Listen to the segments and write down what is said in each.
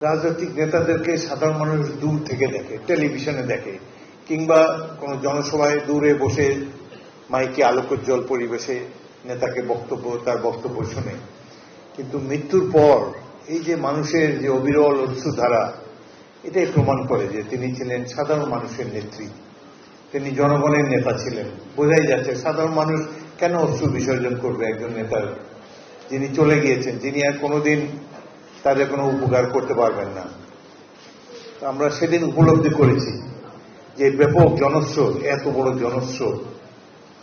রাজনৈতিক নেতাদেরকে সাধারণ মানুষ দূর থেকে দেখে, টেলিভিশনে দেখে, কিংবা কোনো জনসভায় দূরে বসে মাইকে আলোকোজ্জ্বল পরিবেশে নেতাকে তার বক্তব্য শুনে। কিন্তু মৃত্যুর পর এই যে মানুষের যে অবিরল অশ্রুধারা, এটাই প্রমাণ করে যে তিনি ছিলেন সাধারণ মানুষের নেত্রী, তিনি জনগণের নেতা ছিলেন। বোঝাই যাচ্ছে সাধারণ মানুষ কেন অশ্রু বিসর্জন করবে একজন নেতার, যিনি চলে গিয়েছেন, যিনি আর কোনোদিন তাদের কোনো উপকার করতে পারবেন না। আমরা সেদিন উপলব্ধি করেছি যে ব্যাপক জনস্রোত, এত বড় জনস্রোত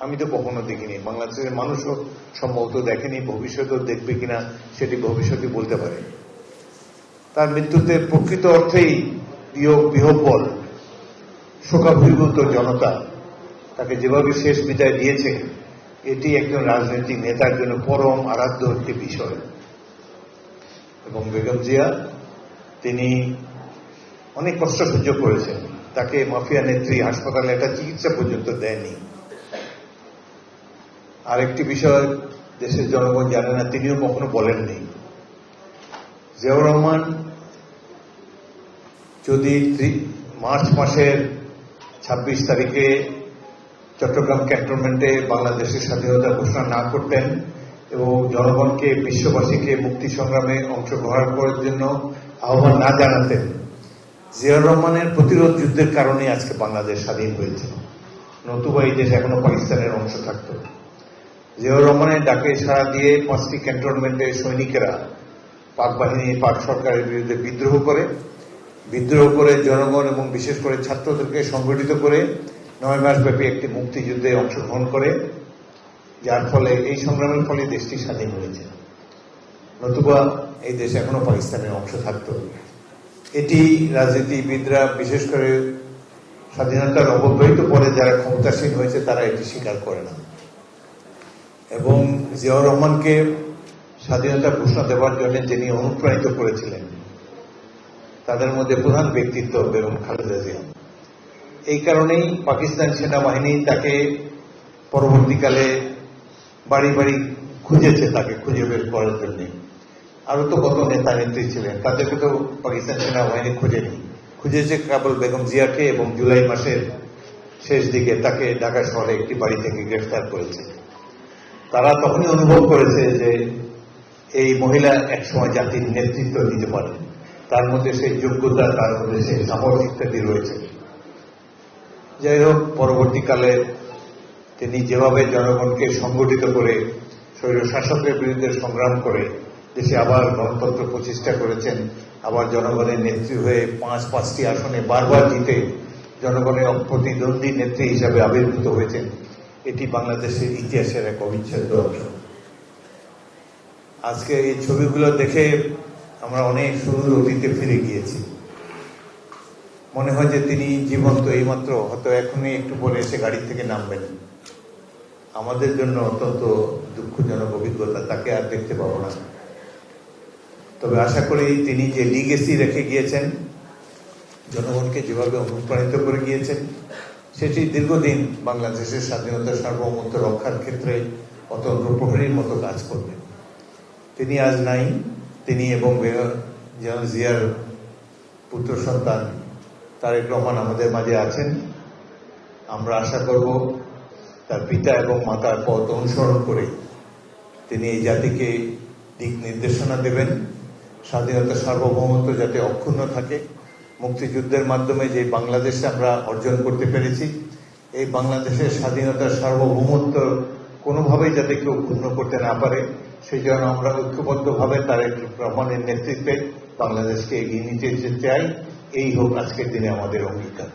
আমি তো কখনো দেখিনি, বাংলাদেশের মানুষও সম্ভবত দেখেনি, ভবিষ্যতেও দেখবে কিনা সেটি ভবিষ্যতে বলতে পারে। তার মৃত্যুতে প্রকৃত অর্থেই বিহ্বল শোকাভিভূত জনতা তাকে যেভাবে শেষ বিদায় দিয়েছে, এটি একজন রাজনৈতিক নেতার জন্য পরম আরাধ্য একটি বিষয়। এবং বেগম জিয়া তিনি অনেক কষ্ট সহ্য করেছেন, তাকে মাফিয়া নেত্রী হাসপাতালে একটা চিকিৎসা পর্যন্ত দেয়নি। আরেকটি বিষয় দেশের জনগণ জানে না, তিনিও কখনো বলেননি, জিয়াউর রহমান যদি মার্চ মাসের ২৬ তারিখে চট্টগ্রাম ক্যান্টনমেন্টে বাংলাদেশের স্বাধীনতা ঘোষণা না করতেন এবং জনগণকে, বিশ্ববাসীকে মুক্তি সংগ্রামে অংশগ্রহণ করার জন্য আহ্বান না জানাতেন, জিয়াউর রহমানের প্রতিরোধ যুদ্ধের কারণে আজকে বাংলাদেশ স্বাধীন হয়েছিল। নতুবা এই দেশ এখনো পাকিস্তানের অংশ থাকত। জিয়াউর রহমানের ডাকে সাড়া দিয়ে ৫টি ক্যান্টনমেন্টের সৈনিকেরা পাক বাহিনী, পাক সরকারের বিরুদ্ধে বিদ্রোহ করে জনগণ এবং বিশেষ করে ছাত্রদেরকে সংগঠিত করে ৯ মাস ব্যাপী একটি মুক্তিযুদ্ধে অংশগ্রহণ করে, যার ফলে এই সংগ্রামের ফলে দেশটি স্বাধীন হয়েছে। নতুবা এই দেশ এখনো পাকিস্তানের অংশ থাকত। এটি রাজনীতিবিদরা, বিশেষ করে স্বাধীনতার অব্যবহিত পরে যারা ক্ষমতাসীন হয়েছে, তারা এটি স্বীকার করে না। এবং জিয়াউর রহমানকে স্বাধীনতা ঘোষণা দেওয়ার জন্য যিনি অনুপ্রাণিত করেছিলেন, তাদের মধ্যে প্রধান ব্যক্তিত্ব বেগম খালেদা জিয়া। এই কারণেই পাকিস্তান সেনাবাহিনী তাকে পরবর্তীকালে বাড়ি বাড়ি খুঁজেছে, তাকে খুঁজে বের করার জন্য। আরো তো কত নেতা নেত্রী ছিলেন, তাদেরকে তো পাকিস্তান সেনাবাহিনী খুঁজেছে কেবল বেগম জিয়াকে, এবং জুলাই মাসের শেষ দিকে তাকে ঢাকা শহরে একটি বাড়ি থেকে গ্রেফতার করেছে। তারা তখনই অনুভব করেছে যে এই মহিলা একসময় জাতির নেতৃত্ব দিতে পারে, তার মধ্যে সেই যোগ্যতা, তার মধ্যে সেই সাহস ইত্যাদি রয়েছে। যাই হোক, পরবর্তীকালে তিনি যেভাবে জনগণকে সংগঠিত করে স্বৈরশাসকের বিরুদ্ধে সংগ্রাম করে দেশে আবার গণতন্ত্র প্রতিষ্ঠা করেছেন, আবার জনগণের নেত্রী হয়ে ৫টি আসনে বারবার জিতে জনগণের অপ্রতিদ্বন্দ্বী নেত্রী হিসাবে আবির্ভূত হয়েছেন, এটি বাংলাদেশের ইতিহাসের এক অবিচ্ছেদ্য অংশ। আজকে এই ছবিগুলো দেখে আমরা অনেক সুদূর অতীতে ফিরে গিয়েছি। মনে হয় যে তিনি জীবন্ত, এইমাত্র হয়তো এখনই একটু পরে এসে গাড়ি থেকে নামবেন। আমাদের জন্য অত্যন্ত দুঃখজনক অভিজ্ঞতা, তাকে আর দেখতে পাবো না। তবে আশা করি তিনি যে লিগেসি রেখে গিয়েছেন, জনগণকে যেভাবে অনুপ্রাণিত করে গিয়েছেন, সেটি দীর্ঘদিন বাংলাদেশের স্বাধীনতার সার্বভৌমত্ব রক্ষার ক্ষেত্রে অত্যন্ত প্রহরীর মতো কাজ করবেন। তিনি আজ নাই। তিনি এবং জিয়ার পুত্র সন্তান তারেক রহমান আমাদের মাঝে আছেন। আমরা আশা করব তার পিতা এবং মাতার পথ অনুসরণ করে তিনি এই জাতিকে দিক নির্দেশনা দেবেন, স্বাধীনতার সার্বভৌমত্ব যাতে অক্ষুণ্ণ থাকে। মুক্তিযুদ্ধের মাধ্যমে যে বাংলাদেশ আমরা অর্জন করতে পেরেছি, এই বাংলাদেশের স্বাধীনতার সার্বভৌমত্ব কোনোভাবেই যাতে কেউ ক্ষুণ্ণ করতে না পারে, সেই জন্য আমরা ঐক্যবদ্ধভাবে তারেক রহমানের নেতৃত্বে বাংলাদেশকে এগিয়ে নিতে চাই। এই হোক আজকের দিনে আমাদের অঙ্গীকার।